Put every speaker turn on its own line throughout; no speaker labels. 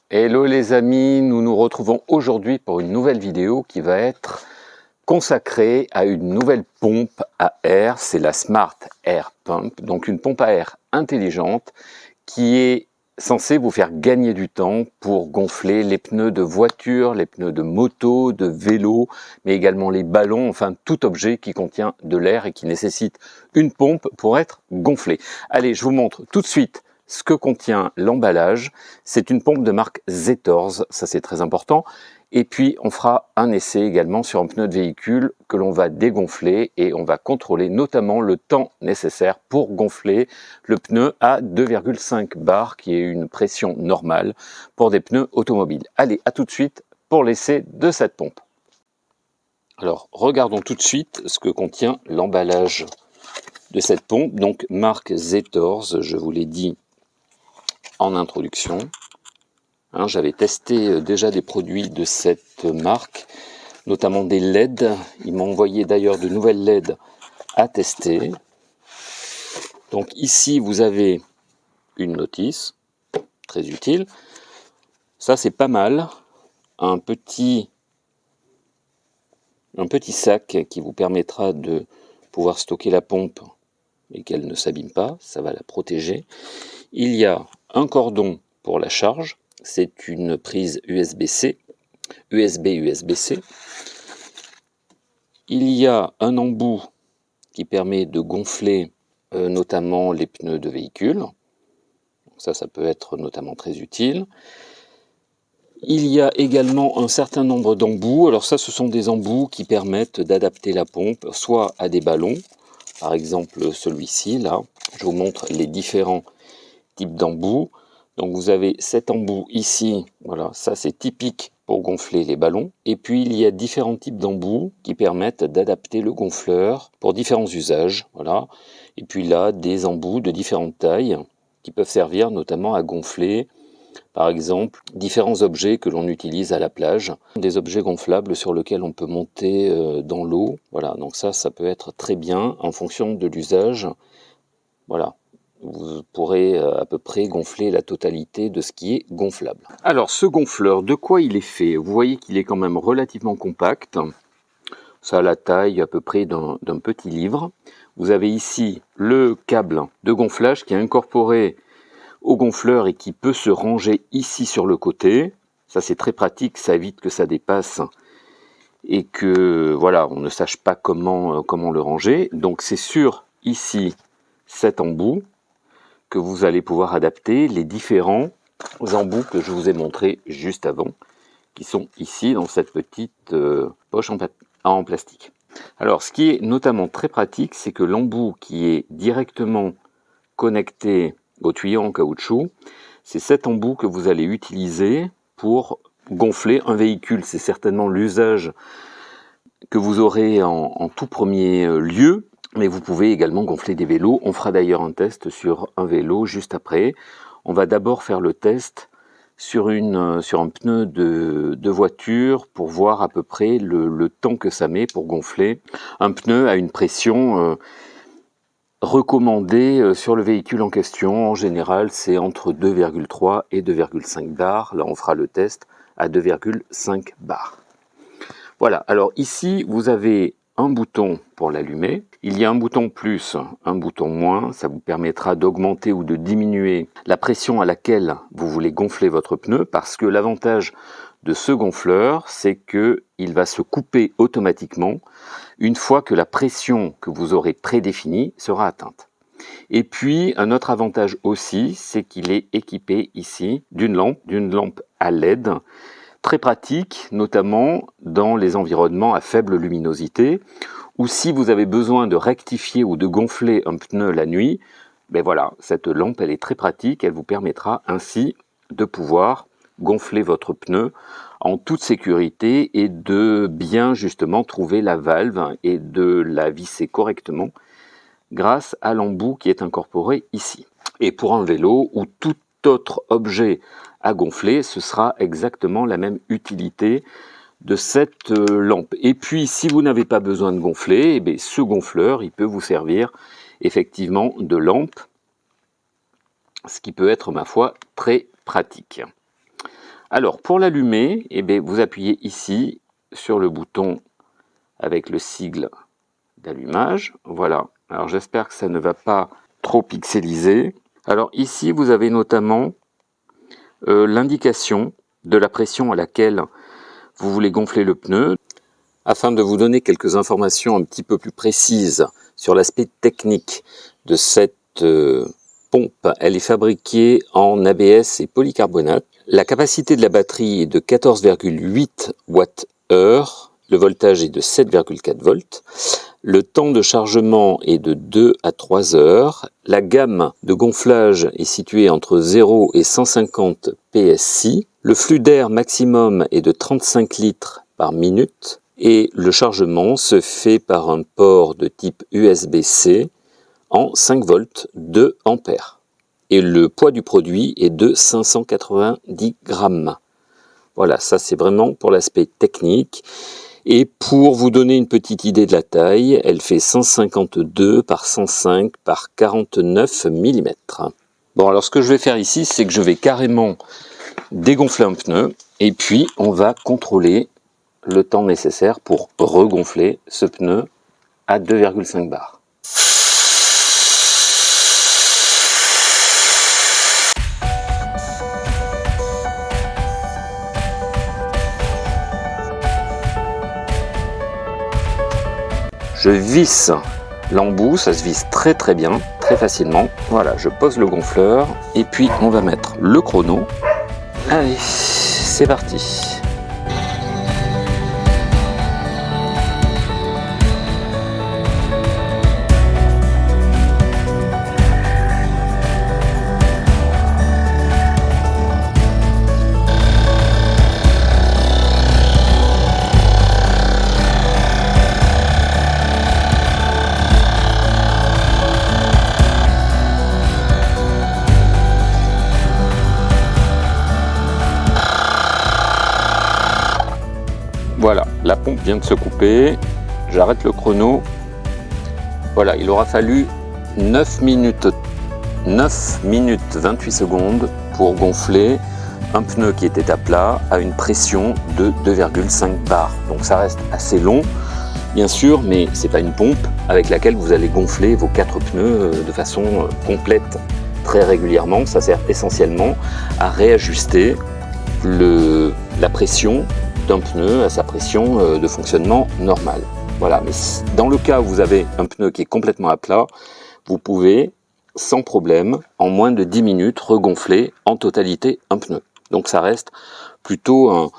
Hello les amis, nous nous retrouvons aujourd'hui pour une nouvelle vidéo qui va être consacrée à une nouvelle pompe à air, c'est la Smart Air Pump, donc une pompe à air intelligente qui est censée vous faire gagner du temps pour gonfler les pneus de voiture, les pneus de moto, de vélo, mais également les ballons, enfin tout objet qui contient de l'air et qui nécessite une pompe pour être gonflé. Allez, je vous montre tout de suite ce que contient l'emballage. C'est une pompe de marque Zetors, ça c'est très important. Et puis on fera un essai également sur un pneu de véhicule que l'on va dégonfler et on va contrôler notamment le temps nécessaire pour gonfler le pneu à 2,5 bar qui est une pression normale pour des pneus automobiles. Allez, à tout de suite pour l'essai de cette pompe. Alors regardons tout de suite ce que contient l'emballage de cette pompe, donc marque Zetors, je vous l'ai dit en introduction. J'avais testé déjà des produits de cette marque, notamment des LED. Ils m'ont envoyé d'ailleurs de nouvelles LED à tester. Donc ici, vous avez une notice, très utile. Ça, c'est pas mal. Un petit sac qui vous permettra de pouvoir stocker la pompe et qu'elle ne s'abîme pas. Ça va la protéger. Il y a un cordon pour la charge. C'est une prise USB-C, USB-USB-C. Il y a un embout qui permet de gonfler notamment les pneus de véhicule. Ça peut être notamment très utile. Il y a également un certain nombre d'embouts. Alors ça, ce sont des embouts qui permettent d'adapter la pompe soit à des ballons, par exemple celui-ci, là. Je vous montre les différents types d'embouts. Donc vous avez cet embout ici, voilà, ça c'est typique pour gonfler les ballons. Et puis il y a différents types d'embouts qui permettent d'adapter le gonfleur pour différents usages, voilà. Et puis là, des embouts de différentes tailles qui peuvent servir notamment à gonfler, par exemple, différents objets que l'on utilise à la plage, des objets gonflables sur lesquels on peut monter dans l'eau. Voilà, donc ça peut être très bien en fonction de l'usage. Voilà. Vous pourrez à peu près gonfler la totalité de ce qui est gonflable. Alors ce gonfleur, de quoi il est fait? Vous voyez qu'il est quand même relativement compact. Ça a la taille à peu près d'un petit livre. Vous avez ici le câble de gonflage qui est incorporé au gonfleur et qui peut se ranger ici sur le côté. Ça c'est très pratique, ça évite que ça dépasse et que voilà, on ne sache pas comment le ranger. Donc c'est sur ici cet embout que vous allez pouvoir adapter les différents embouts que je vous ai montrés juste avant, qui sont ici dans cette petite poche en plastique. Alors ce qui est notamment très pratique, c'est que l'embout qui est directement connecté au tuyau en caoutchouc, c'est cet embout que vous allez utiliser pour gonfler un véhicule. C'est certainement l'usage que vous aurez en tout premier lieu, mais vous pouvez également gonfler des vélos. On fera d'ailleurs un test sur un vélo juste après. On va d'abord faire le test sur un pneu de voiture pour voir à peu près le temps que ça met pour gonfler un pneu à une pression recommandée sur le véhicule en question. En général, c'est entre 2,3 et 2,5 bars. Là, on fera le test à 2,5 bars. Voilà, alors ici, vous avez un bouton pour l'allumer. Il y a un bouton plus, un bouton moins. Ça vous permettra d'augmenter ou de diminuer la pression à laquelle vous voulez gonfler votre pneu, parce que l'avantage de ce gonfleur, c'est qu'il va se couper automatiquement une fois que la pression que vous aurez prédéfinie sera atteinte. Et puis, un autre avantage aussi, c'est qu'il est équipé ici d'une lampe à LED, très pratique, notamment dans les environnements à faible luminosité, ou si vous avez besoin de rectifier ou de gonfler un pneu la nuit, ben voilà, cette lampe, elle est très pratique, elle vous permettra ainsi de pouvoir gonfler votre pneu en toute sécurité et de bien justement trouver la valve et de la visser correctement grâce à l'embout qui est incorporé ici. Et pour un vélo ou tout autre objet à gonfler, ce sera exactement la même utilité de cette lampe. Et puis, si vous n'avez pas besoin de gonfler, eh bien, ce gonfleur, il peut vous servir effectivement de lampe, ce qui peut être, ma foi, très pratique. Alors, pour l'allumer, eh bien, vous appuyez ici sur le bouton avec le sigle d'allumage. Voilà. Alors, j'espère que ça ne va pas trop pixeliser. Alors, ici, vous avez notamment l'indication de la pression à laquelle vous voulez gonfler le pneu. Afin de vous donner quelques informations un petit peu plus précises sur l'aspect technique de cette pompe, elle est fabriquée en ABS et polycarbonate. La capacité de la batterie est de 14,8 Wh, le voltage est de 7,4 volts, le temps de chargement est de 2 à 3 heures, la gamme de gonflage est située entre 0 et 150 PSI, le flux d'air maximum est de 35 litres par minute, et le chargement se fait par un port de type USB-C en 5 volts 2 ampères. Et le poids du produit est de 590 grammes. Voilà, ça c'est vraiment pour l'aspect technique. Et pour vous donner une petite idée de la taille, elle fait 152 par 105 par 49 mm. Bon, alors ce que je vais faire ici, c'est que je vais carrément dégonfler un pneu et puis on va contrôler le temps nécessaire pour regonfler ce pneu à 2,5 bars. Je visse l'embout, ça se visse très bien, très facilement. Voilà, je pose le gonfleur et puis on va mettre le chrono. Allez, c'est parti. Voilà, la pompe vient de se couper, j'arrête le chrono. Voilà, il aura fallu 9 minutes 28 secondes pour gonfler un pneu qui était à plat à une pression de 2,5 bars. Donc ça reste assez long, bien sûr, mais c'est pas une pompe avec laquelle vous allez gonfler vos 4 pneus de façon complète très régulièrement. Ça sert essentiellement à réajuster la pression d'un pneu à sa pression de fonctionnement normale. Voilà, mais dans le cas où vous avez un pneu qui est complètement à plat, vous pouvez sans problème, en moins de 10 minutes, regonfler en totalité un pneu. Donc ça reste plutôt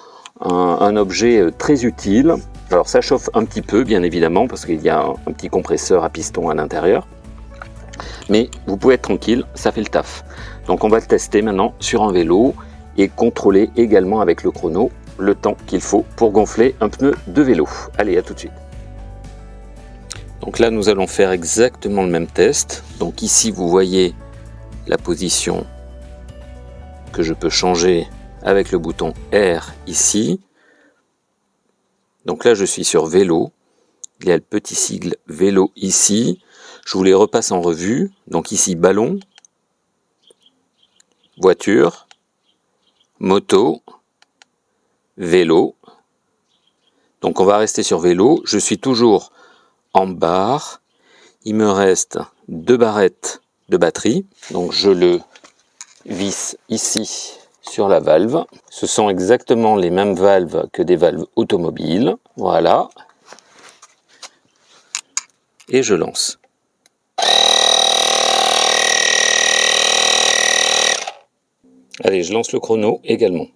un objet très utile. Alors ça chauffe un petit peu, bien évidemment, parce qu'il y a un petit compresseur à piston à l'intérieur. Mais vous pouvez être tranquille, ça fait le taf. Donc on va le tester maintenant sur un vélo et contrôler également avec le chrono le temps qu'il faut pour gonfler un pneu de vélo. Allez, à tout de suite. Donc là, nous allons faire exactement le même test. Donc ici, vous voyez la position que je peux changer avec le bouton R ici. Donc là, je suis sur vélo. Il y a le petit sigle vélo ici. Je vous les repasse en revue. Donc ici, ballon, voiture, moto, vélo. Donc on va rester sur vélo. Je suis toujours en barre. Il me reste 2 barrettes de batterie. Donc je le visse ici sur la valve. Ce sont exactement les mêmes valves que des valves automobiles. Voilà. Et je lance. Allez, je lance le chrono également.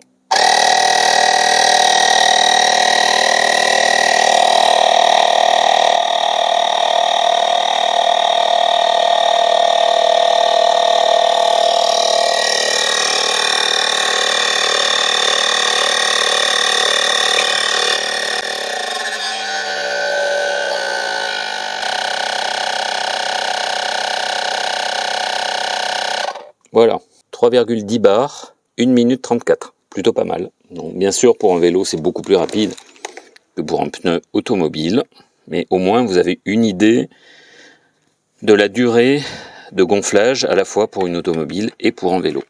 Voilà, 3,10 bars, 1 minute 34, plutôt pas mal. Donc bien sûr, pour un vélo, c'est beaucoup plus rapide que pour un pneu automobile, mais au moins vous avez une idée de la durée de gonflage à la fois pour une automobile et pour un vélo.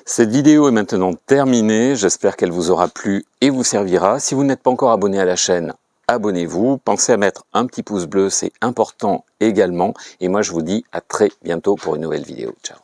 Cette vidéo est maintenant terminée, j'espère qu'elle vous aura plu et vous servira. Si vous n'êtes pas encore abonné à la chaîne, abonnez-vous. Pensez à mettre un petit pouce bleu, c'est important également. Et moi je vous dis à très bientôt pour une nouvelle vidéo. Ciao.